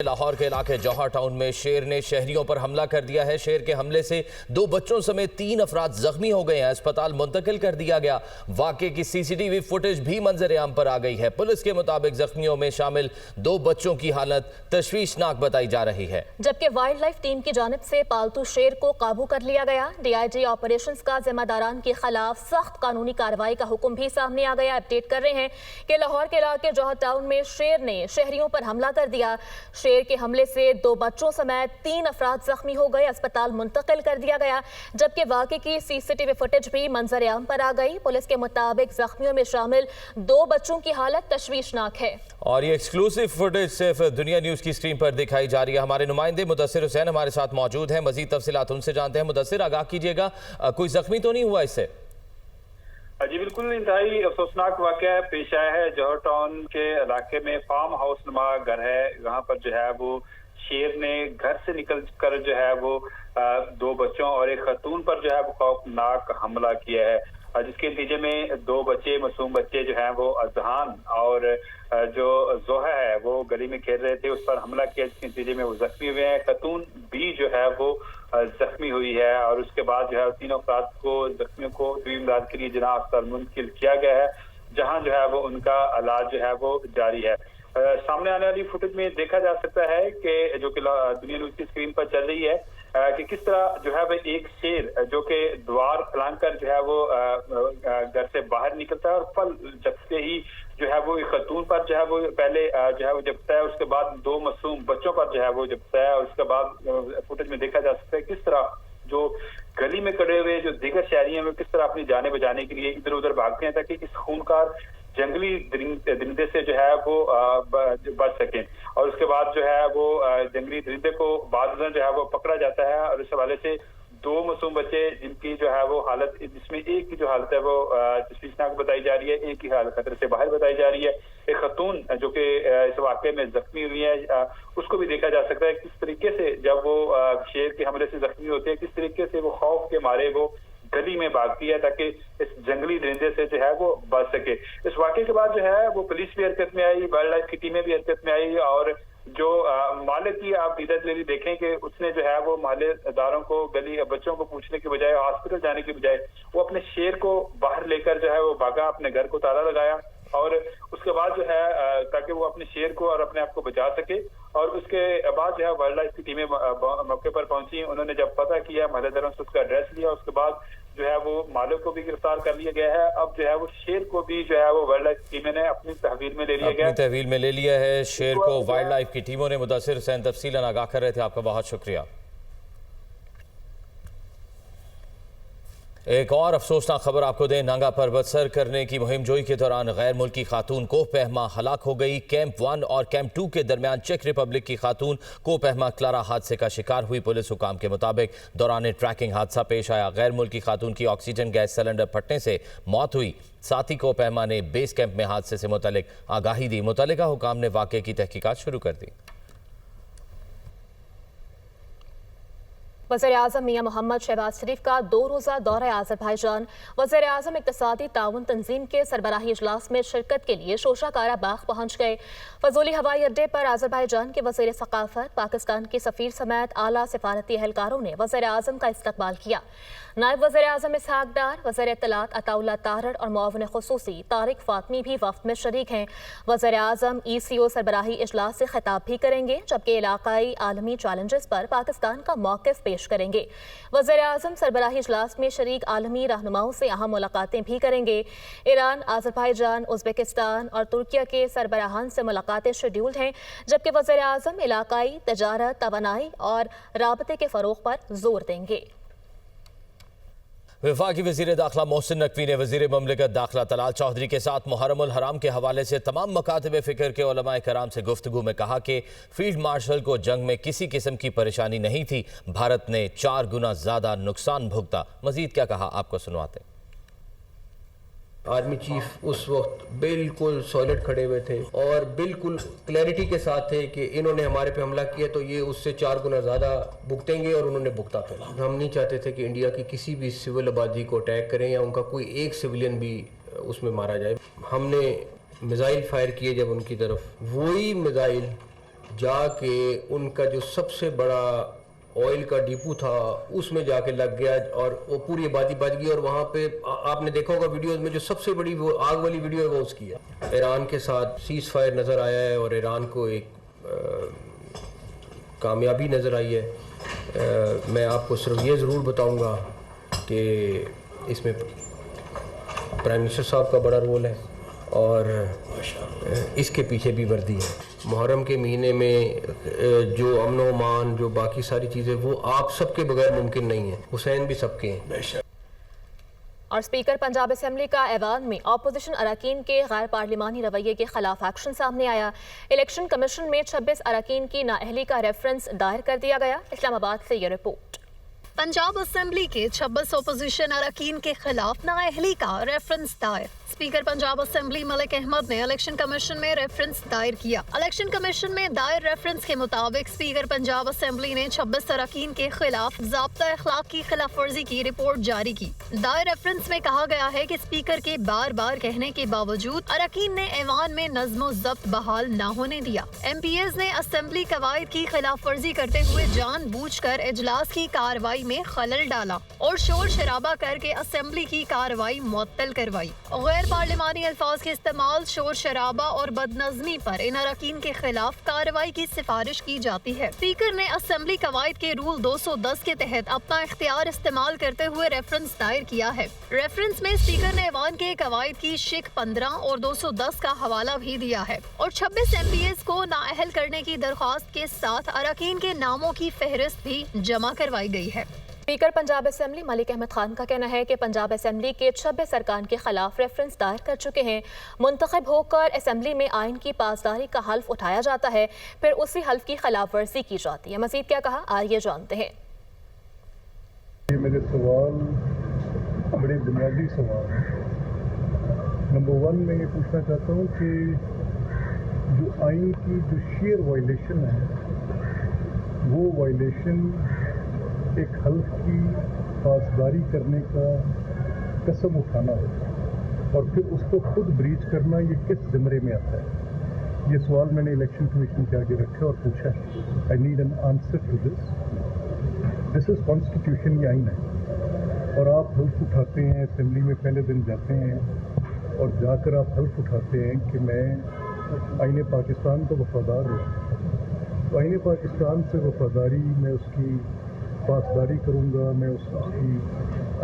لاہور کے علاقے جوہر ٹاؤن میں شیر نے شہریوں پر حملہ کر دیا ہے۔ شیر کے حملے سے 2 بچوں سمیت 3 افراد زخمی ہو گئے ہیں، اسپتال منتقل کر دیا گیا۔ واقعے کی سی سی ٹی وی فوٹیج بھی منظر عام پر آ گئی ہے۔ پولیس کے مطابق زخمیوں میں شامل 2 بچوں کی حالت تشویشناک بتائی جا رہی ہے، جبکہ وائلڈ لائف ٹیم کی جانب سے پالتو شیر کو قابو کر لیا گیا۔ ڈی آئی جی آپریشنز کا ذمہ داران کے خلاف سخت قانونی کارروائی کا حکم بھی سامنے آ گیا۔ اپڈیٹ کر رہے ہیں کہ لاہور کے علاقے جوہر ٹاؤن میں شیر نے شہریوں پر حملہ کر دیا۔ شیر کے حملے سے 2 بچوں سمیت 3 افراد زخمی ہو گئے، اسپتال منتقل کر دیا گیا، جبکہ واقعے کی سی سی ٹی وی فوٹیج بھی منظر عام پر آ گئی۔ پولیس کے مطابق زخمیوں میں شامل 2 بچوں کی حالت تشویشناک ہے۔ اور یہ ایکسکلوسیو فوٹیج صرف دنیا نیوز کی سکرین پر دکھائی جا رہی ہے۔ ہمارے نمائندے مدثر حسین ہمارے ساتھ موجود ہیں، مزید تفصیلات ان سے جانتے ہیں۔ مدثر، آگاہ کیجیے گا، کوئی زخمی تو نہیں ہوا اس سے؟ جی بالکل، انتہائی افسوسناک واقعہ پیش آیا ہے۔ جوہر ٹاؤن کے علاقے میں فارم ہاؤس نما گھر ہے، وہاں پر جو ہے وہ شیر نے گھر سے نکل کر جو ہے وہ 2 بچوں اور ایک خاتون پر جو ہے وہ خوفناک حملہ کیا ہے، جس کے نتیجے میں 2 بچے، معصوم بچے جو ہیں وہ اذہان اور جو زوہا ہے وہ گلی میں کھیل رہے تھے، اس پر حملہ کیا، جس کے نتیجے میں وہ زخمی ہوئے ہیں۔ خاتون بھی جو ہے وہ زخمی ہوئی ہے اور اس کے بعد جو ہے 3 افراد کو، زخمیوں کو طبی امداد کے لیے جناح اسپتال منتقل کیا گیا ہے، جہاں جو ہے وہ ان کا علاج جو ہے وہ جاری ہے۔ سامنے آنے والی فوٹیج میں دیکھا جا سکتا ہے کہ جو کہ دنیا نیوز کی سکرین پر چل رہی ہے کہ کس طرح جو ہے وہ ایک شیر جو کہ دوار پھلانگ کر جو ہے وہ گھر سے باہر نکلتا ہے اور پھل جبتے ہی جو ہے وہ ایک خاتون پر جو ہے وہ پہلے جو ہے وہ جبتا ہے، اس کے بعد 2 معصوم بچوں پر جو ہے وہ جبتا ہے، اور اس کے بعد فوٹیج میں دیکھا جا سکتا ہے کس طرح جو گلی میں کھڑے ہوئے جو دیگر شہری ہیں وہ کس طرح اپنی جانیں بچانے کے لیے ادھر ادھر بھاگتے ہیں تاکہ اس خونخوار جنگلی درندے سے جو ہے وہ بچ سکیں، اور اس کے بعد جو ہے وہ جنگلی درندے کو بعض جو ہے وہ پکڑا جاتا ہے، اور اس حوالے سے 2 معصوم بچے جن کی جو ہے وہ حالت، جس میں ایک کی جو حالت ہے وہ تشویشناک بتائی جا رہی ہے، ایک کی حالت خطرے سے باہر بتائی جا رہی ہے۔ ایک خاتون جو کہ اس واقعے میں زخمی ہوئی ہے، اس کو بھی دیکھا جا سکتا ہے کس طریقے سے جب وہ شیر کے حملے سے زخمی ہوتے ہیں کس طریقے سے وہ خوف کے مارے وہ گلی میں بھاگتی ہے تاکہ اس جنگلی درندے سے جو ہے وہ بچ سکے۔ اس واقعے کے بعد جو ہے وہ پولیس بھی حرکت میں آئی، وائلڈ لائف کی ٹیمیں بھی حرکت میں آئی، اور جو مالک کی آپ دیدہ دلیری دیکھیں کہ اس نے جو ہے وہ محلے داروں کو، گلی بچوں کو پوچھنے کی بجائے، ہاسپٹل جانے کی بجائے وہ اپنے شیر کو باہر لے کر جو ہے وہ بھاگا، اپنے گھر کو تالا لگایا، اور اس کے بعد جو ہے تاکہ وہ اپنے شیر کو اور اپنے آپ کو بچا سکے، اور اس کے بعد جو ہے وائلڈ لائف کی ٹیمیں موقع پر پہنچی۔ انہوں نے جب پتہ کیا، محلے داروں سے اس کا ایڈریس لیا، اس کے بعد جو ہے وہ مالک کو بھی گرفتار کر لیا گیا ہے۔ اب جو ہے وہ شیر کو بھی جو ہے وہ وائلڈ لائف کی ٹیمیں نے اپنی تحویل میں لے لیا گیا، تحویل میں لے لیا ہے شیر کو وائلڈ لائف کی ٹیموں نے۔ مدثر حسین تفصیلاً آگاہ کر رہے تھے، آپ کا بہت شکریہ۔ ایک اور افسوسناک خبر آپ کو دیں، نانگا پربت سر کرنے کی مہم جوئی کے دوران غیر ملکی خاتون کوہ پیما ہلاک ہو گئی۔ کیمپ 1 اور کیمپ 2 کے درمیان چیک ریپبلک کی خاتون کوہ پیما کلارا حادثے کا شکار ہوئی۔ پولیس حکام کے مطابق دوران ٹریکنگ حادثہ پیش آیا، غیر ملکی خاتون کی آکسیجن گیس سلنڈر پھٹنے سے موت ہوئی۔ ساتھی کوہ پیما نے بیس کیمپ میں حادثے سے متعلق آگاہی دی، متعلقہ حکام نے واقعے کی تحقیقات شروع کر دی۔ وزیراعظم میاں محمد شہباز شریف کا 2 روزہ دورہ آذربائیجان۔ وزیراعظم اقتصادی تعاون تنظیم کے سربراہی اجلاس میں شرکت کے لیے شوشہ کارا باغ پہنچ گئے۔ فضولی ہوائی اڈے پر آذربائیجان کے وزیر ثقافت، پاکستان کے سفیر سمیت اعلیٰ سفارتی اہلکاروں نے وزیراعظم کا استقبال کیا۔ نائب وزیر اعظم اسحاق ڈار، وزیر اطلاعات عطا اللہ تارڑ اور معاون خصوصی طارق فاطمی بھی وفد میں شریک ہیں۔ وزیر اعظم ECO سربراہی اجلاس سے خطاب بھی کریں گے، جبکہ علاقائی عالمی چیلنجز پر پاکستان کا موقف پیش کریں گے۔ وزیر اعظم سربراہی اجلاس میں شریک عالمی رہنماؤں سے اہم ملاقاتیں بھی کریں گے۔ ایران، آذربائیجان، ازبکستان اور ترکیہ کے سربراہان سے ملاقاتیں شیڈیولڈ ہیں، جبکہ وزیر اعظم علاقائی تجارت، توانائی اور رابطے کے فروغ پر زور دیں گے۔ وفاقی وزیر داخلہ محسن نقوی نے وزیر مملکت داخلہ طلال چودھری کے ساتھ محرم الحرام کے حوالے سے تمام مکاتب فکر کے علماء کرام سے گفتگو میں کہا کہ فیلڈ مارشل کو جنگ میں کسی قسم کی پریشانی نہیں تھی، بھارت نے 4 گنا زیادہ نقصان بھگتا۔ مزید کیا کہا، آپ کو سنواتے ہیں۔ آرمی چیف اس وقت بالکل سالڈ کھڑے ہوئے تھے اور بالکل کلیئرٹی کے ساتھ تھے کہ انہوں نے ہمارے پہ حملہ کیا تو یہ اس سے 4 گنا زیادہ بھگتیں گے، اور انہوں نے بھگتا تھا۔ ہم نہیں چاہتے تھے کہ انڈیا کی کسی بھی سول آبادی کو اٹیک کریں یا ان کا کوئی ایک سویلین بھی اس میں مارا جائے۔ ہم نے میزائل فائر کیے جب ان کی طرف، وہی میزائل جا کے ان کا جو سب سے بڑا آئل کا ڈیپو تھا اس میں جا کے لگ گیا اور وہ پوری آبادی بچ گئی. اور وہاں پہ آپ نے دیکھا ہوگا ویڈیوز میں جو سب سے بڑی وہ آگ والی ویڈیو ہے وہ اس کی ہے. ایران کے ساتھ سیز فائر نظر آیا ہے اور ایران کو ایک کامیابی نظر آئی ہے. میں آپ کو صرف یہ ضرور بتاؤں گا کہ اس میں پرائم منسٹر صاحب کا بڑا رول ہے اور اس کے پیچھے بھی وردی ہے. محرم کے مہینے میں جو امن و امان جو باقی ساری چیزیں وہ آپ سب کے بغیر ممکن نہیں ہیں. حسین بھی سب کے ہیں. اور اسپیکر پنجاب اسمبلی کا ایوان میں اپوزیشن اراکین کے غیر پارلیمانی رویے کے خلاف ایکشن سامنے آیا. الیکشن کمیشن میں 26 اراکین کی نااہلی کا ریفرنس دائر کر دیا گیا. اسلام آباد سے یہ رپورٹ. پنجاب اسمبلی کے 26 اپوزیشن اراکین کے خلاف نااہلی کا ریفرنس دائر. اسپیکر پنجاب اسمبلی ملک احمد نے الیکشن کمیشن میں ریفرنس دائر کیا. الیکشن کمیشن میں دائر ریفرنس کے مطابق اسپیکر پنجاب اسمبلی نے 26 اراکین کے خلاف ضابطہ اخلاق کی خلاف ورزی کی رپورٹ جاری کی. دائر ریفرنس میں کہا گیا ہے کہ اسپیکر کے بار بار کہنے کے باوجود اراکین نے ایوان میں نظم و ضبط بحال نہ ہونے دیا. ایم پی ایز نے اسمبلی قواعد کی خلاف ورزی کرتے ہوئے جان بوجھ کر اجلاس کی کارروائی میں خلل ڈالا اور شور شرابہ کر کے اسمبلی کی کارروائی معطل کروائی. غیر پارلیمانی الفاظ کے استعمال، شور شرابہ اور بدنظمی پر ان اراکین کے خلاف کارروائی کی سفارش کی جاتی ہے. اسپیکر نے اسمبلی قواعد کے رول 210 کے تحت اپنا اختیار استعمال کرتے ہوئے ریفرنس دائر کیا ہے. ریفرنس میں اسپیکر نے ایوان کے قواعد کی شق 15 اور 210 کا حوالہ بھی دیا ہے اور 26 ایم پی ایز کو نااہل کرنے کی درخواست کے ساتھ اراکین کے ناموں کی فہرست بھی جمع کروائی گئی ہے. اسپیکر پنجاب اسمبلی ملک احمد خان کا کہنا ہے کہ پنجاب اسمبلی کے 26 ارکان کے خلاف ریفرنس دائر کر چکے ہیں. منتخب ہو کر اسمبلی میں آئین کی پاسداری کا حلف اٹھایا جاتا ہے، پھر اسی حلف کی خلاف ورزی کی جاتی ہے. مزید کیا کہا آئیے جانتے ہیں. میرے سوال بڑے بنیادی سوال ہیں. نمبر 1 میں یہ پوچھنا چاہتا ہوں کہ جو آئین کی جو شیئر وائلیشن ہے وہ وائلیشن ایک حلف کی پاسداری کرنے کا قسم اٹھانا ہوتا ہے اور پھر اس کو خود بریچ کرنا یہ کس زمرے میں آتا ہے. یہ سوال میں نے الیکشن کمیشن کے آگے رکھا اور پوچھا ہے. I need an answer to this. This is constitution. یہ آئین ہے اور آپ حلف اٹھاتے ہیں اسمبلی میں پہلے دن جاتے ہیں اور جا کر آپ حلف اٹھاتے ہیں کہ میں آئین پاکستان کو وفادار ہوں. تو آئین پاکستان سے وفاداری میں اس کی پاسداری کروں گا. میں اس کی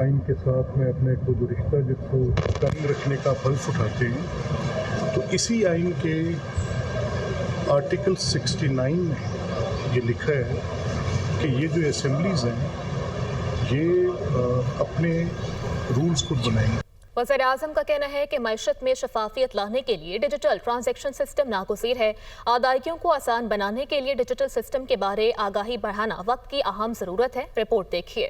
آئین کے ساتھ میں اپنے خود رشتہ جس کو قائم رکھنے کا حلف اٹھاتے ہیں. تو اسی آئین کے آرٹیکل 69 میں یہ لکھا ہے کہ یہ جو اسمبلیز ہیں یہ اپنے رولز خود بنائیں گے. وزیر اعظم کا کہنا ہے کہ معیشت میں شفافیت لانے کے لیے ڈیجیٹل ٹرانزیکشن سسٹم ناگزیر ہے. ادائیگیوں کو آسان بنانے کے لیے ڈیجیٹل سسٹم کے بارے آگاہی بڑھانا وقت کی اہم ضرورت ہے. رپورٹ دیکھیے.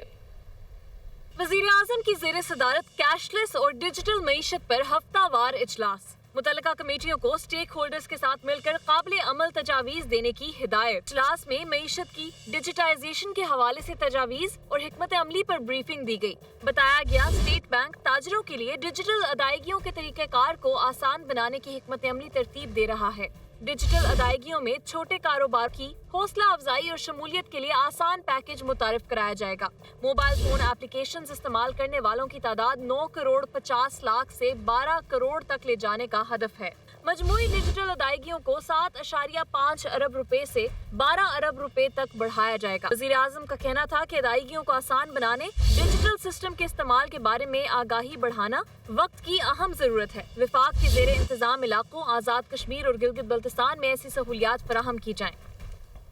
وزیر اعظم کی زیر صدارت کیش لیس اور ڈیجیٹل معیشت پر ہفتہ وار اجلاس. متعلقہ کمیٹیوں کو سٹیک ہولڈرز کے ساتھ مل کر قابل عمل تجاویز دینے کی ہدایت. اجلاس میں معیشت کی ڈیجیٹائزیشن کے حوالے سے تجاویز اور حکمت عملی پر بریفنگ دی گئی. بتایا گیا اسٹیٹ بینک تاجروں کے لیے ڈیجیٹل ادائیگیوں کے طریقہ کار کو آسان بنانے کی حکمت عملی ترتیب دے رہا ہے. ڈیجیٹل ادائیگیوں میں چھوٹے کاروبار کی حوصلہ افزائی اور شمولیت کے لیے آسان پیکج متعارف کرایا جائے گا. موبائل فون ایپلیکیشنز استعمال کرنے والوں کی تعداد 9 کروڑ 50 لاکھ سے 12 کروڑ تک لے جانے کا ہدف ہے. مجموعی ڈیجیٹل ادائیگیوں کو 7.5 ارب روپے سے 12 ارب روپے تک بڑھایا جائے گا. وزیر اعظم کا کہنا تھا کہ ادائیگیوں کو آسان بنانے، ڈیجیٹل سسٹم کے استعمال کے بارے میں آگاہی بڑھانا وقت کی اہم ضرورت ہے. وفاق کے زیر انتظام علاقوں آزاد کشمیر اور گلگت بلتستان میں ایسی سہولیات فراہم کی جائیں.